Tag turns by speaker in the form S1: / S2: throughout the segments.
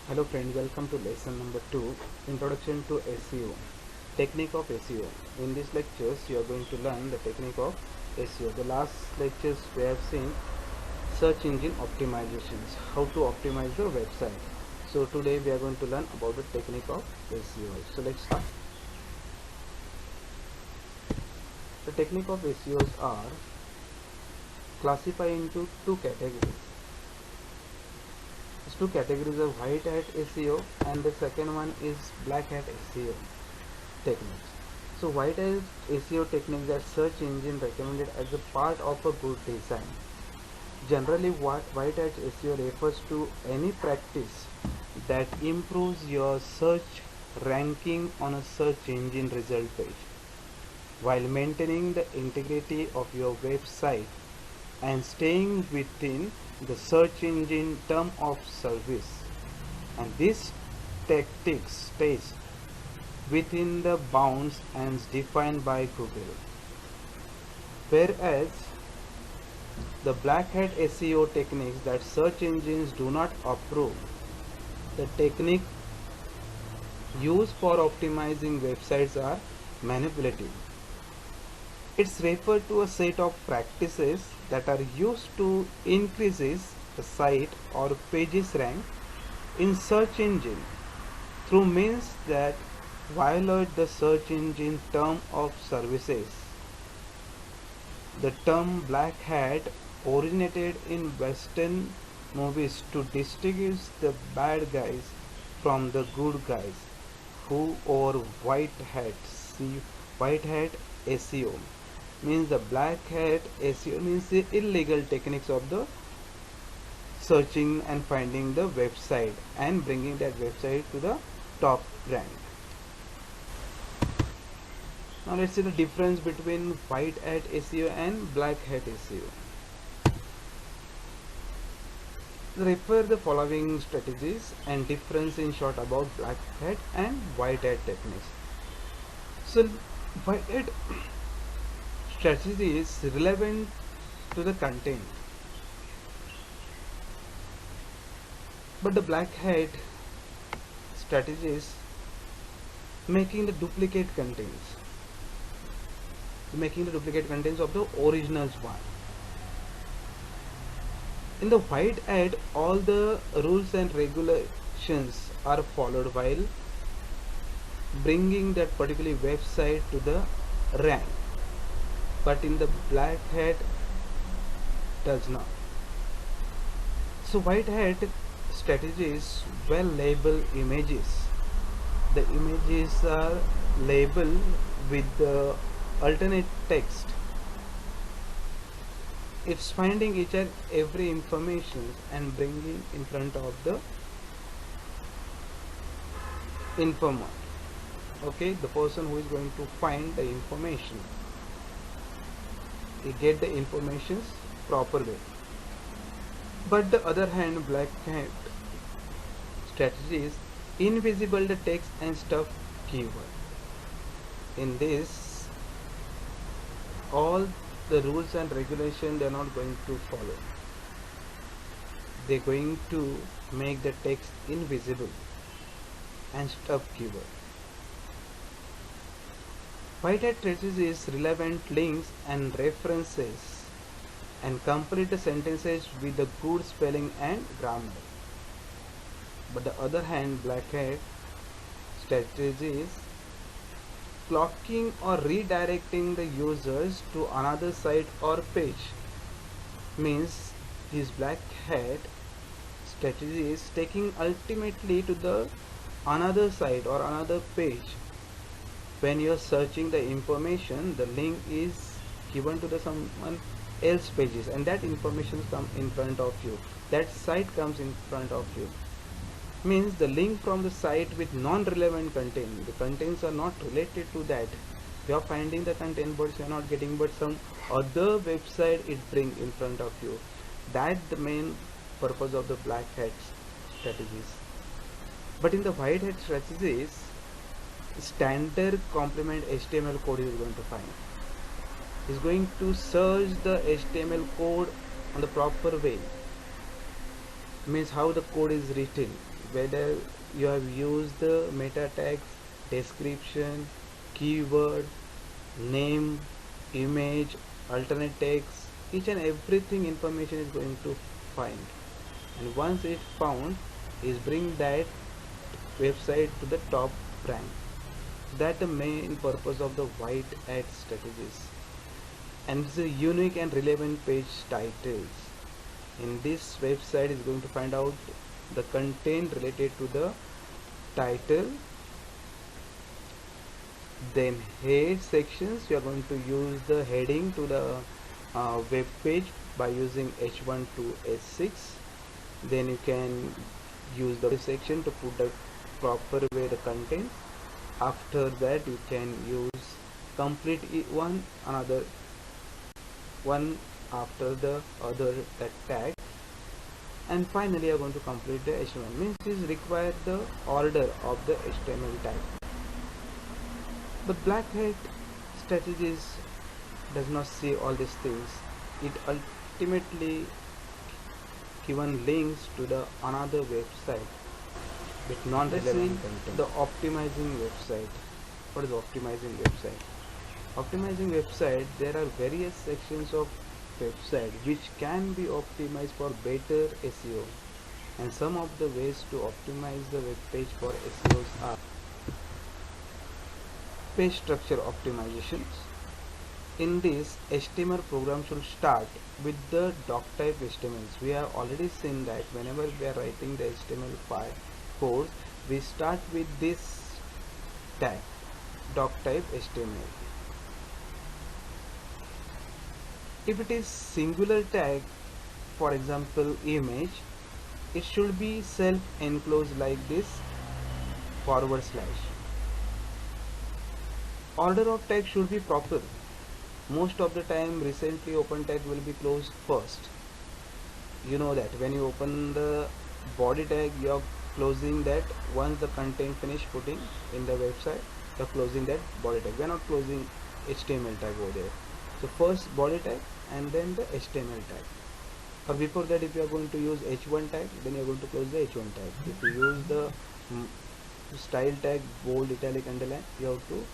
S1: Hello friends, welcome to lesson number 2, Introduction to SEO, Technique of SEO. In these lectures, you are going to learn the technique of SEO. The last lectures we have seen search engine optimizations, how to optimize the website. So today we are going to learn about the technique of SEO. So let's start. The technique of SEOs are classified into two categories. These two categories are white hat SEO and the second one is black hat SEO techniques. So white hat SEO techniques are search engine recommended as a part of a good design. Generally, what white hat SEO refers to any practice that improves your search ranking on a search engine result page while maintaining the integrity of your website and staying within the search engine term of service, and this tactics stays within the bounds and defined by Google. Whereas the black hat SEO techniques that search engines do not approve, the technique used for optimizing websites are manipulative. It's referred to a set of practices that are used to increases the site or page's rank in search engine through means that violate the search engine term of services. The term black hat originated in western movies to distinguish the bad guys from the good guys who wore white hats. See, white hat SEO means the black hat SEO means the illegal techniques of the searching and finding the website and bringing that website to the top rank. Now let's see the difference between white hat SEO and black hat SEO. Refer the following strategies and difference in short about black hat and white hat techniques. So white hat strategy is relevant to the content, but the black hat strategy is making the duplicate contents of the originals one. In the white hat, all the rules and regulations are followed while bringing that particular website to the rank, but in the black hat does not. So white hat strategy is well labeled images. The images are labeled with the alternate text. It's finding each and every information and bringing in front of the informer. Okay, the person who is going to find the information, he get the informations proper way. But the other hand, black hat strategy is invisible the text and stuff keyword. In this, all the rules and regulation they are not going to follow. They're going to make the text invisible and stuff keyword. White hat strategy is relevant links and references and complete the sentences with the good spelling and grammar. But the other hand, black hat strategy is blocking or redirecting the users to another site or page. Means this black hat strategy is taking ultimately to the another site or another page. When you are searching the information, the link is given to the someone else pages and that information come in front of you, that site comes in front of you. Means the link from the site with non-relevant content, the contents are not related to that, you are finding the content but you are not getting, but some other website it bring in front of you. That the main purpose of the black hat strategies. But in the white hat strategies, standard complement HTML code is going to find. Is going to search the HTML code on the proper way, means how the code is written, whether you have used the meta tags, description, keyword, name, image, alternate text, each and everything information is going to find, and once it's found is bring that website to the top rank. That the main purpose of the white hat strategies. And the unique and relevant page titles. In this website is going to find out the content related to the title. Then head sections, you are going to use the heading to the web page by using H1 to H6. Then you can use the section to put the proper way the content. After that you can use complete one another one after the other that tag, and finally you are going to complete the HTML. Means is require the order of the HTML tag. But black hat strategies does not see all these things. It ultimately given links to the another website with non-relevant content. The optimizing website. What is optimizing website? Optimizing website, there are various sections of website which can be optimized for better SEO, and some of the ways to optimize the web page for SEOs are page structure optimizations. In this, HTML program should start with the doc type HTMLs. We have already seen that whenever we are writing the HTML file code, we start with this tag, doc type HTML. If it is singular tag, for example image, it should be self enclosed like this /. Order of tag should be proper. Most of the time recently open tag will be closed first. You know that when you open the body tag, you are closing that once the content finish putting in the website, you are closing that body tag. We are not closing HTML tag over there. So first body tag and then the HTML tag. Or before that, if you are going to use H1 tag, then you are going to close the H1 tag. If you use the style tag, bold, italic, underline, you have to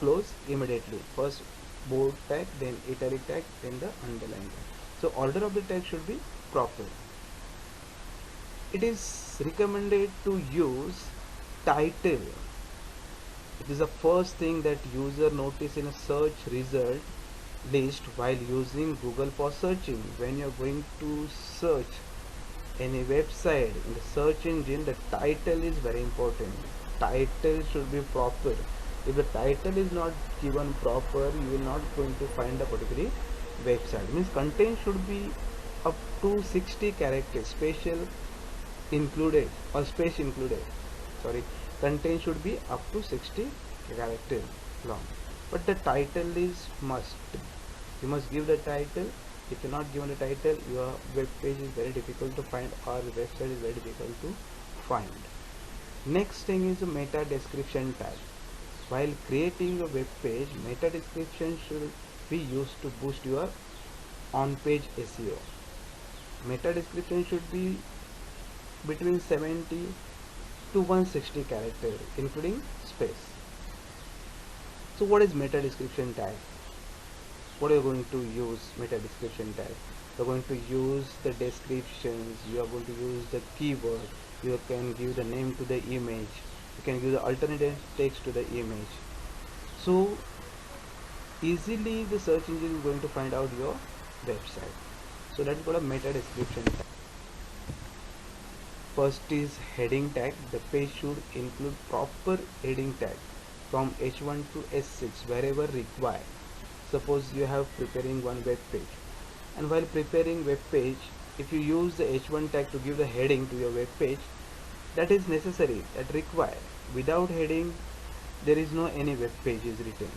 S1: close immediately. First bold tag, then italic tag, then the underline tag. So order of the tag should be proper. It is recommended to use title. It is the first thing that user notice in a search result list while using Google for searching. When you are going to search any website in the search engine, the title is very important. Title should be proper. If the title is not given proper, you will not going to find a particular website. Means content should be up to 60 characters, special included or space included. Sorry, content should be up to 60 characters long. But the title is must. You must give the title. If you are not given the title, your web page is very difficult to find, or the website is very difficult to find. Next thing is a meta description tag. While creating a web page, meta description should be used to boost your on-page SEO. Meta description should be between 70 to 160 characters, including space. So what is meta description tag? What are you going to use meta description tag? You are going to use the descriptions, you are going to use the keyword, you can give the name to the image, you can give the alternative text to the image. So easily the search engine is going to find out your website. So that's called a meta description tag. First is heading tag. The page should include proper heading tag from H1 to S6 wherever required. Suppose you have preparing one web page, and while preparing web page, if you use the H1 tag to give the heading to your web page, that is necessary, that required. Without heading, there is no any web page is written.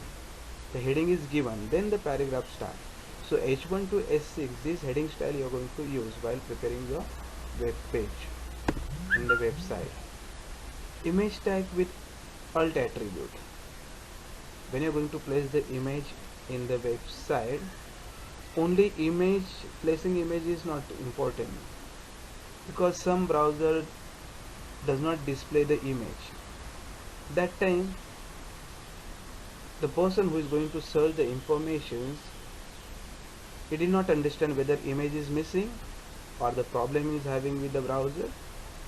S1: The heading is given, then the paragraph starts. So H1 to S6, this heading style you are going to use while preparing your web page in the website. Image tag with alt attribute. When you are going to place the image in the website, only placing image is not important, because some browser does not display the image. That time the person who is going to search the informations, he did not understand whether image is missing or the problem is having with the browser,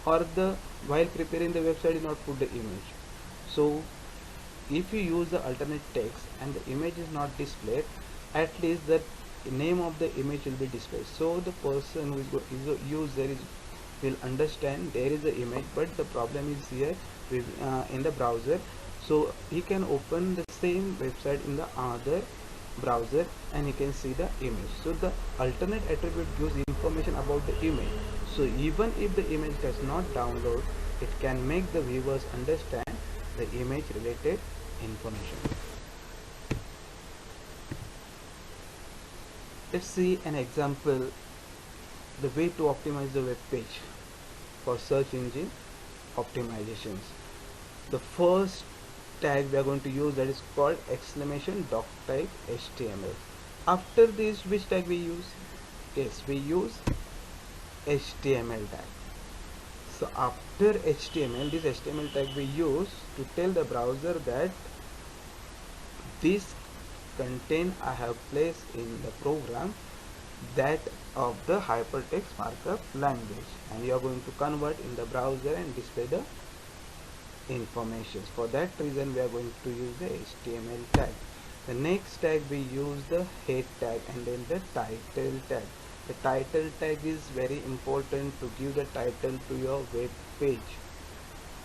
S1: or the while preparing the website did not put the image. So if you use the alternate text and the image is not displayed, at least the name of the image will be displayed, so the person who is a user will understand there is the image, but the problem is here with, in the browser. So he can open the same website in the other browser and he can see the image. So the alternate attribute gives information about the image, so even if the image does not download, it can make the viewers understand the image related information. Let's see an example, the way to optimize the web page for search engine optimizations. The first tag we are going to use, that is called exclamation doctype HTML. After this, which tag we use? Yes, we use HTML tag. So after HTML, this HTML tag we use to tell the browser that this content I have placed in the program, that of the hypertext markup language, and you are going to convert in the browser and display the information. For that reason we are going to use the HTML tag. The next tag we use the head tag and then the title tag. The title tag is very important to give the title to your web page.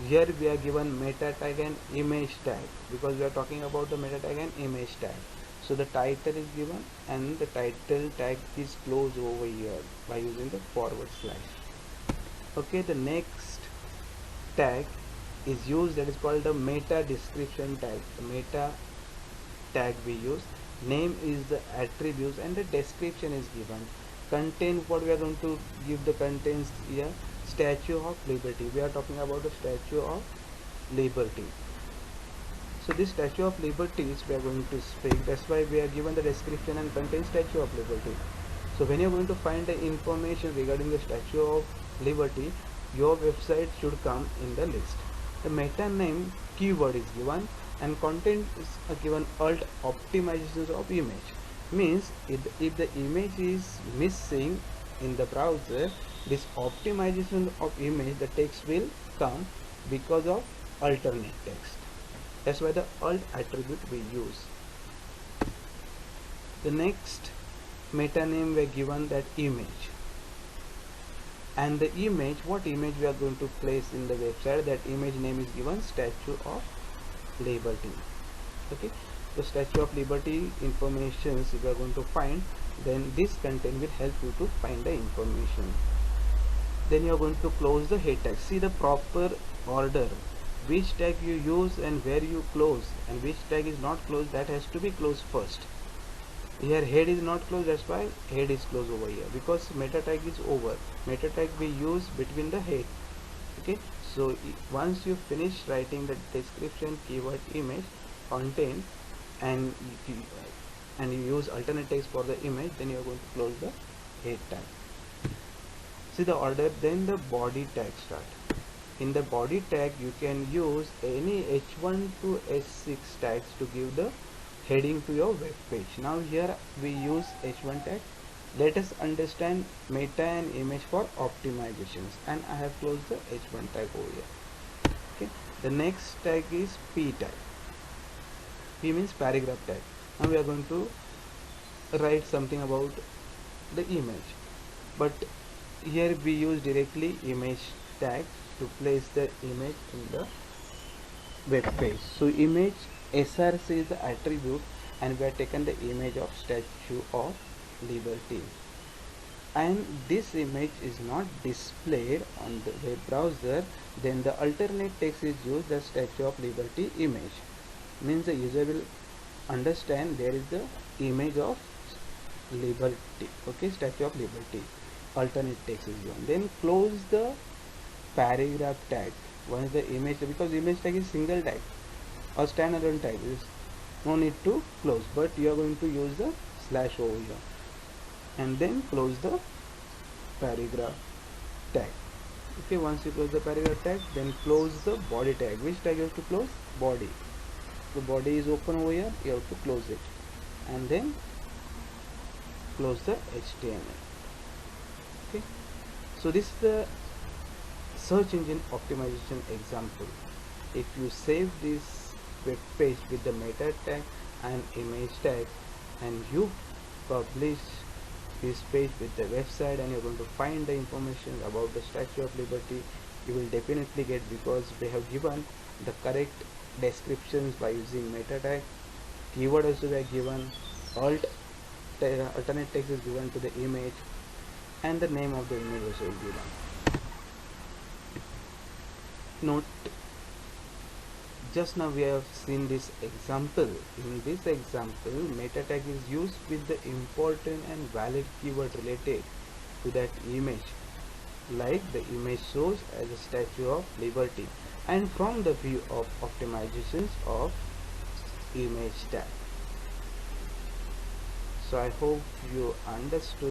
S1: Here we are given meta tag and image tag because we are talking about the meta tag and image tag. So the title is given and the title tag is closed over here by using the forward slash. Okay, the next tag is used, that is called the meta description tag. The meta tag we use, name is the attributes and the description is given. Content, what we are going to give the contents here, Statue of Liberty. We are talking about the Statue of Liberty. So this Statue of Liberty is we are going to speak, that's why we are given the description and content Statue of Liberty. So when you are going to find the information regarding the Statue of Liberty, your website should come in the list. The meta name keyword is given and content is given alt optimizations of image. Means if the image is missing in the browser, this optimization of image, the text will come because of alternate text. That's why the alt attribute we use. The next meta name we are given that image, and the image, what image we are going to place in the website, that image name is given Statue of Liberty. Okay, the Statue of Liberty information if you are going to find, then this content will help you to find the information. Then you are going to close the head tag. See the proper order, which tag you use and where you close, and which tag is not closed, that has to be closed first. Here head is not closed, that's why head is closed over here, because meta tag is over. Meta tag we use between the head. Okay, so once you finish writing the description, keyword, image, content, and you use alternate text for the image, then you are going to close the head tag. See the order. Then the body tag start. In the body tag you can use any h1 to h6 tags to give the heading to your web page. Now here we use h1 tag. Let us understand meta and image for optimizations, and I have closed the h1 tag over here. Okay, the next tag is p tag. P means paragraph tag. Now we are going to write something about the image, but here we use directly image tag to place the image in the web page. So image src is the attribute, and we have taken the image of Statue of Liberty, and this image is not displayed on the web browser, then the alternate text is used, the Statue of Liberty image. Means the user will understand there is the image of liberty. Okay, Statue of Liberty, alternate text is given. Then close the paragraph tag once the image, because image tag is single tag or standalone tag, is no need to close, but you are going to use the slash over here, and then close the paragraph tag. Okay, once you close the paragraph tag, then close the body tag. Which tag you have to close? Body. The body is open over here, you have to close it, and then close the HTML. Okay, so this is the search engine optimization example. If you save this web page with the meta tag and image tag, and you publish this page with the website, and you're going to find the information about the Statue of Liberty, you will definitely get, because they have given the correct descriptions by using meta tag. Keyword also they are given, alternate text is given to the image, and the name of the image also is given. Note, just now we have seen this example. In this example, meta tag is used with the important and valid keyword related to that image, like the image shows as a Statue of Liberty, and from the view of optimizations of image tag. So I hope you understood.